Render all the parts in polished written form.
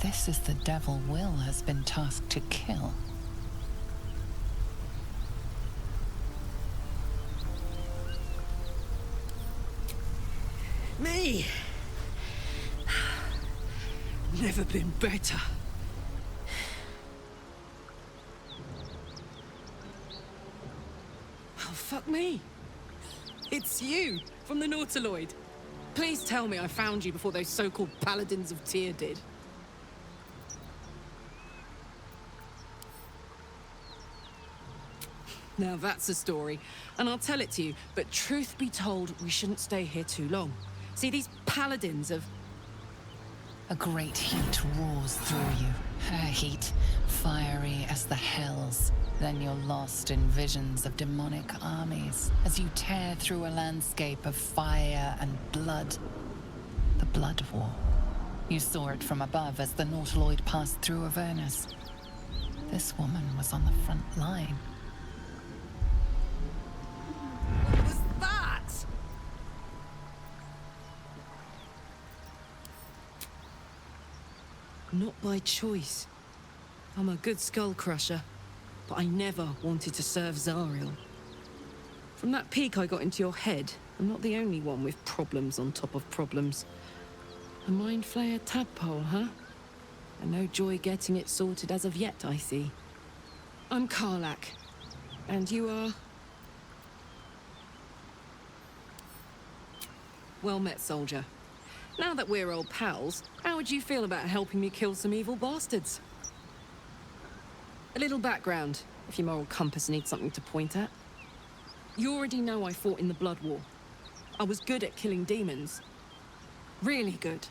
this is the devil Wyll has been tasked to kill. Me! Never been better. Oh, fuck me. It's you, from the Nautiloid. Please tell me I found you before those so-called Paladins of Tyr did. Now that's a story, and I'll tell it to you, but truth be told, we shouldn't stay here too long. See, these Paladins of... A great heat roars through you, her heat, fiery as the hells. Then you're lost in visions of demonic armies as you tear through a landscape of fire and blood. The Blood War. You saw it from above as the Nautiloid passed through Avernus. This woman was on the front line. What was that? Not by choice. I'm a good skull crusher, but I never wanted to serve Zariel. From that peek I got into your head, I'm not the only one with problems on top of problems. A mind flayer tadpole, huh? And no joy getting it sorted as of yet, I see. I'm Karlach. And you are? Well met, soldier. Now that we're old pals, how would you feel about helping me kill some evil bastards? A little background, if your moral compass needs something to point at. You already know I fought in the Blood War. I was good at killing demons. Really good.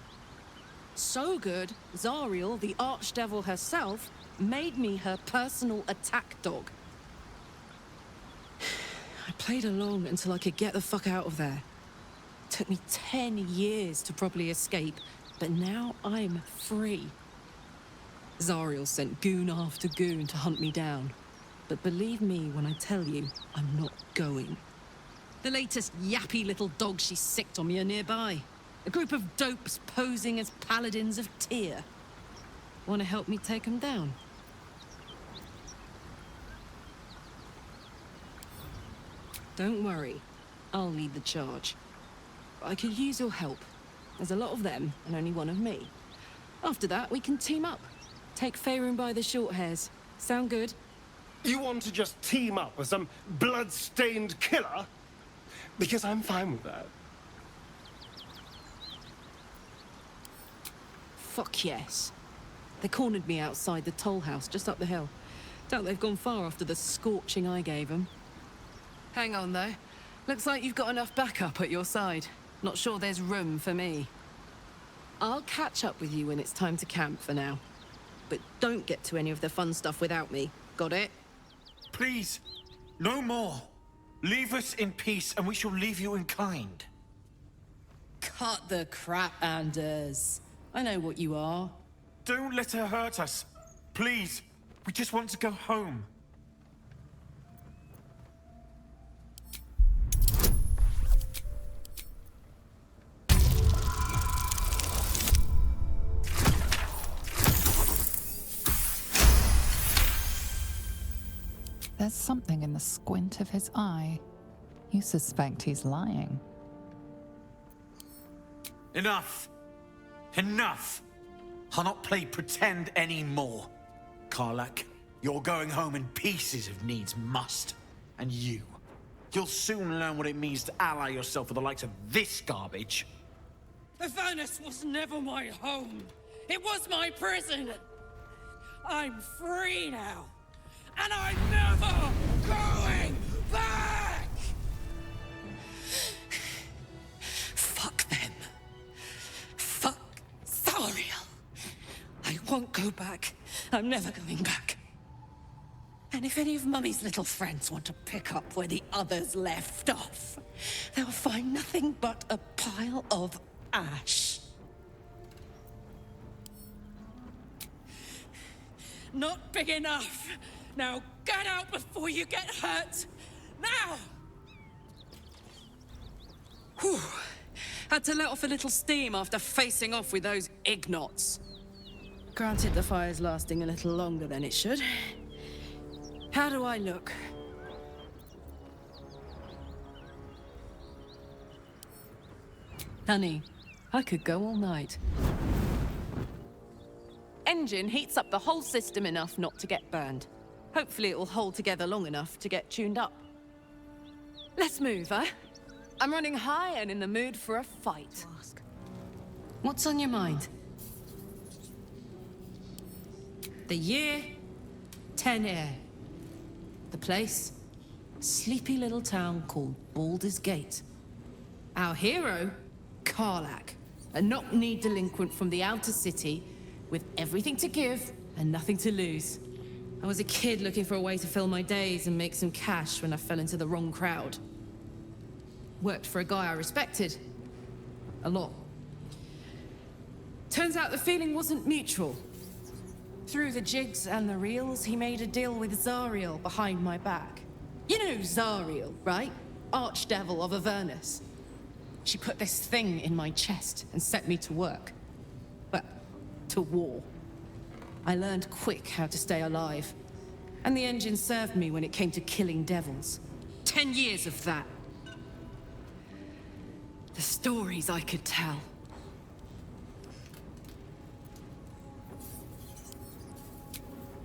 So good, Zariel, the archdevil herself, made me her personal attack dog. I played along until I could get the fuck out of there. It took me 10 years to properly escape, but now I'm free. Zariel sent goon after goon to hunt me down. But believe me when I tell you, I'm not going. The latest yappy little dogs she sicked on me are nearby. A group of dopes posing as Paladins of Tyr. Want to help me take them down? Don't worry, I'll lead the charge. But I could use your help. There's a lot of them, and only one of me. After that, we can team up. Take Faerun by the short hairs. Sound good? You want to just team up with some blood-stained killer? Because I'm fine with that. Fuck yes. They cornered me outside the toll house just up the hill. Doubt they've gone far after the scorching I gave them. Hang on, though. Looks like you've got enough backup at your side. Not sure there's room for me. I'll catch up with you when it's time to camp for now. But don't get to any of the fun stuff without me. Got it? Please, no more. Leave us in peace and we shall leave you in kind. Cut the crap, Anders. I know what you are. Don't let her hurt us. Please, we just want to go home. There's something in the squint of his eye. You suspect he's lying. Enough. Enough. I'll not play pretend anymore. Karlach, you're going home in pieces if needs must. And you'll soon learn what it means to ally yourself with the likes of this garbage. Avernus was never my home. It was my prison. I'm free now. And I'm never going back! Fuck them. Fuck Zariel. I won't go back. I'm never going back. And if any of Mummy's little friends want to pick up where the others left off, they'll find nothing but a pile of ash. Not big enough. Now get out before you get hurt! Now! Whew. Had to let off a little steam after facing off with those Ignots. Granted, the fire's lasting a little longer than it should. How do I look? Honey, I could go all night. Engine heats up the whole system enough not to get burned. Hopefully it will hold together long enough to get tuned up. Let's move, huh? I'm running high and in the mood for a fight. What's on your mind? The year, 10 Air. The place, sleepy little town called Baldur's Gate. Our hero, Karlach, a knock-kneed delinquent from the outer city with everything to give and nothing to lose. I was a kid looking for a way to fill my days and make some cash when I fell into the wrong crowd. Worked for a guy I respected. A lot. Turns out the feeling wasn't mutual. Through the jigs and the reels, he made a deal with Zariel behind my back. You know Zariel, right? Archdevil of Avernus. She put this thing in my chest and set me to work. Well, to war. I learned quick how to stay alive. And the engine served me when it came to killing devils. 10 years of that. The stories I could tell.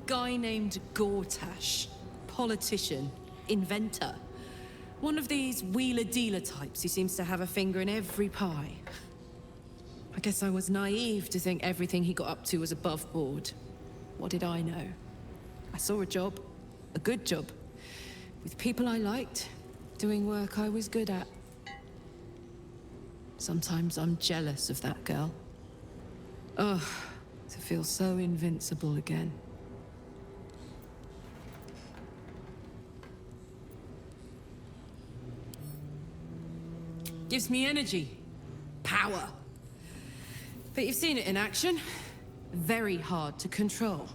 Guy named Gortash. Politician. Inventor. One of these wheeler-dealer types who seems to have a finger in every pie. I guess I was naive to think everything he got up to was above board. What did I know? I saw a job. A good job. With people I liked. Doing work I was good at. Sometimes I'm jealous of that girl. Ugh, to feel so invincible again. Gives me energy. Power. But you've seen it in action. Very hard to control.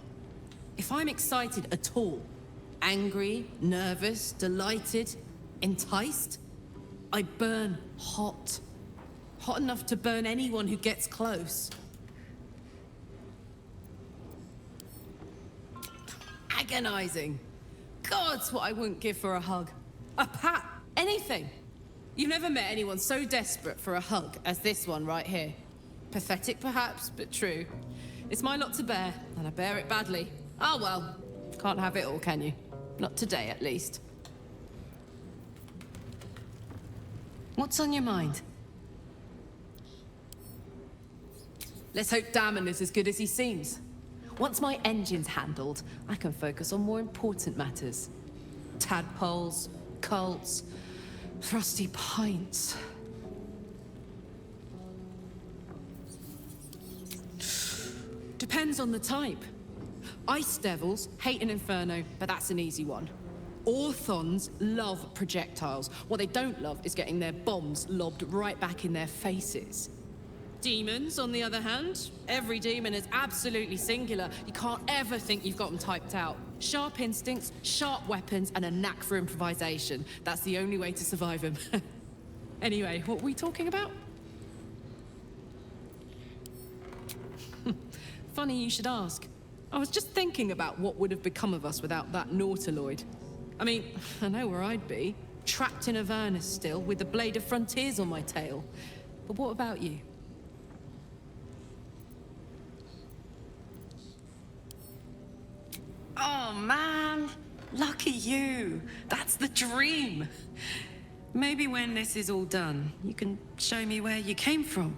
If I'm excited at all, angry, nervous, delighted, enticed, I burn hot. Hot enough to burn anyone who gets close. Agonizing. God's what I wouldn't give for a hug. A pat. Anything. You've never met anyone so desperate for a hug as this one right here. Pathetic perhaps, but true. It's my lot to bear, and I bear it badly. Oh well, can't have it all, can you? Not today, at least. What's on your mind? Let's hope Damon is as good as he seems. Once my engine's handled, I can focus on more important matters. Tadpoles, cults, frosty pints. Depends on the type. Ice devils hate an inferno, but that's an easy one. Orthons love projectiles. What they don't love is getting their bombs lobbed right back in their faces. Demons, on the other hand, every demon is absolutely singular. You can't ever think you've got them typed out. Sharp instincts, sharp weapons, and a knack for improvisation. That's the only way to survive them. Anyway, what were we talking about? Funny you should ask. I was just thinking about what would have become of us without that Nautiloid. I mean, I know where I'd be. Trapped in Avernus still, with the Blade of Frontiers on my tail. But what about you? Oh, man. Lucky you. That's the dream. Maybe when this is all done, you can show me where you came from.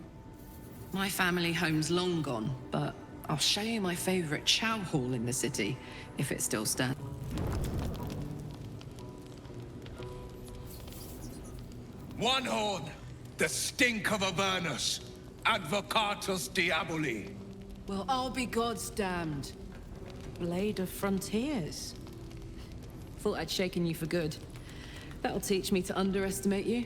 My family home's long gone, but I'll show you my favorite chow hall in the city, if it still stands. One horn, the stink of Avernus, Advocatus Diaboli. Well, I'll be God's damned. Blade of Frontiers. Thought I'd shaken you for good. That'll teach me to underestimate you.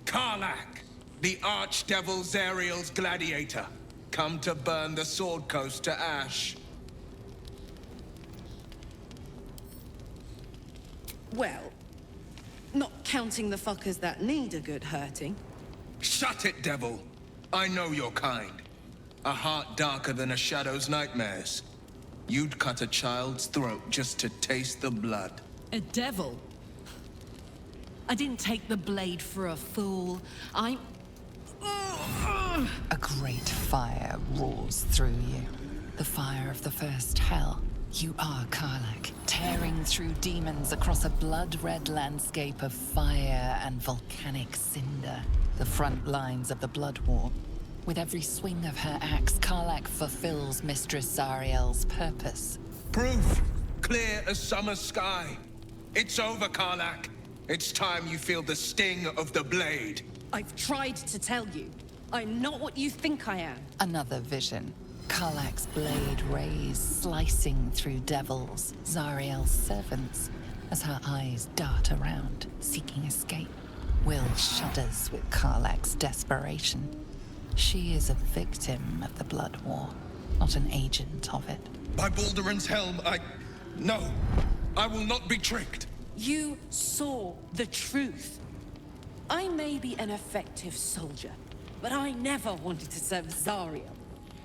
Karlach, the Archdevil Zariel's gladiator, come to burn the Sword Coast to ash. Well, not counting the fuckers that need a good hurting. Shut it, devil. I know your kind. A heart darker than a shadow's nightmares. You'd cut a child's throat just to taste the blood. A devil? I didn't take the blade for a fool. I'm... A great fire roars through you. The fire of the first hell. You are Karlach, tearing through demons across a blood-red landscape of fire and volcanic cinder. The front lines of the blood war. With every swing of her axe, Karlach fulfills Mistress Zariel's purpose. Proof! Clear as summer sky. It's over, Karlach. It's time you feel the sting of the blade. I've tried to tell you. I'm not what you think I am. Another vision. Karlach's blade rays slicing through devils, Zariel's servants, as her eyes dart around, seeking escape. Wyll shudders with Karlach's desperation. She is a victim of the blood war, not an agent of it. By Balduran's helm, No, I will not be tricked. You saw the truth. I may be an effective soldier, but I never wanted to serve Zariel.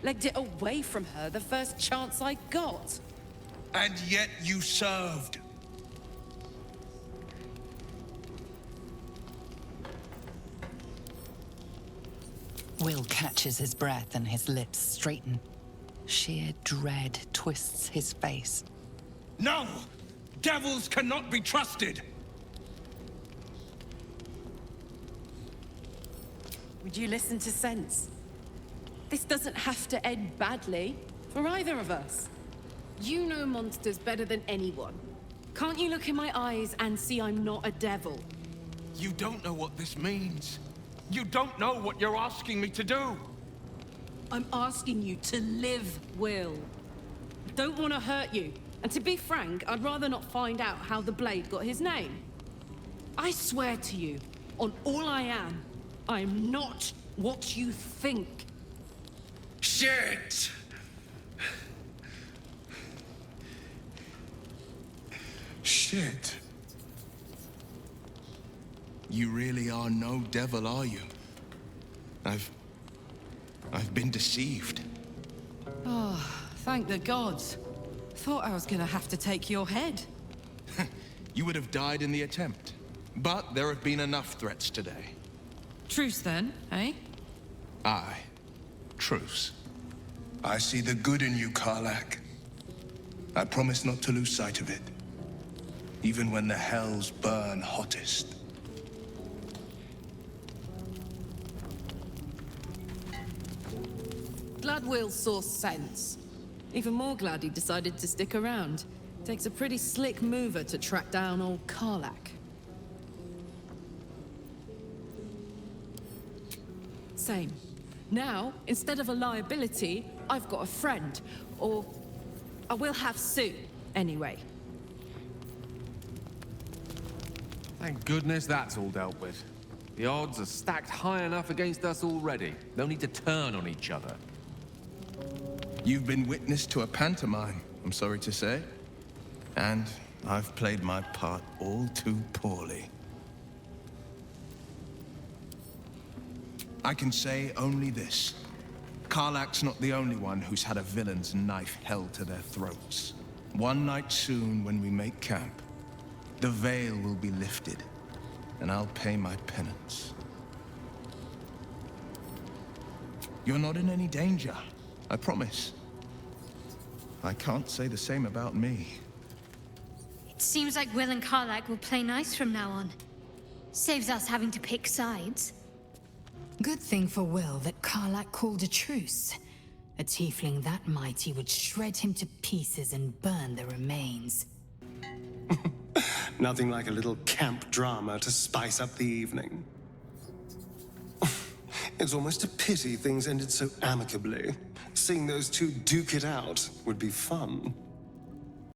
Legged it away from her the first chance I got. And yet you served. Wyll catches his breath and his lips straighten. Sheer dread twists his face. No! Devils cannot be trusted! Would you listen to sense? This doesn't have to end badly for either of us. You know monsters better than anyone. Can't you look in my eyes and see I'm not a devil? You don't know what this means. You don't know what you're asking me to do. I'm asking you to live, Wyll. I don't want to hurt you. And to be frank, I'd rather not find out how the blade got his name. I swear to you, on all I am not what you think. Shit! Shit. You really are no devil, are you? I've been deceived. Oh, thank the gods. Thought I was gonna have to take your head. You would have died in the attempt. But there have been enough threats today. Truce then, eh? Aye. Truce. I see the good in you, Karlach. I promise not to lose sight of it. Even when the hells burn hottest. Glad Wyll saw sense. Even more glad he decided to stick around. Takes a pretty slick mover to track down old Karlach. Same. Now, instead of a liability, I've got a friend. Or I will have soon, anyway. Thank goodness that's all dealt with. The odds are stacked high enough against us already. They'll need to turn on each other. You've been witness to a pantomime, I'm sorry to say. And I've played my part all too poorly. I can say only this. Karlach's not the only one who's had a villain's knife held to their throats. One night soon, when we make camp, the veil will be lifted, and I'll pay my penance. You're not in any danger, I promise. I can't say the same about me. It seems like Wyll and Karlach will play nice from now on. Saves us having to pick sides. Good thing for Wyll that Karlach called a truce. A tiefling that mighty would shred him to pieces and burn the remains. Nothing like a little camp drama to spice up the evening. It's almost a pity things ended so amicably. Seeing those two duke it out would be fun.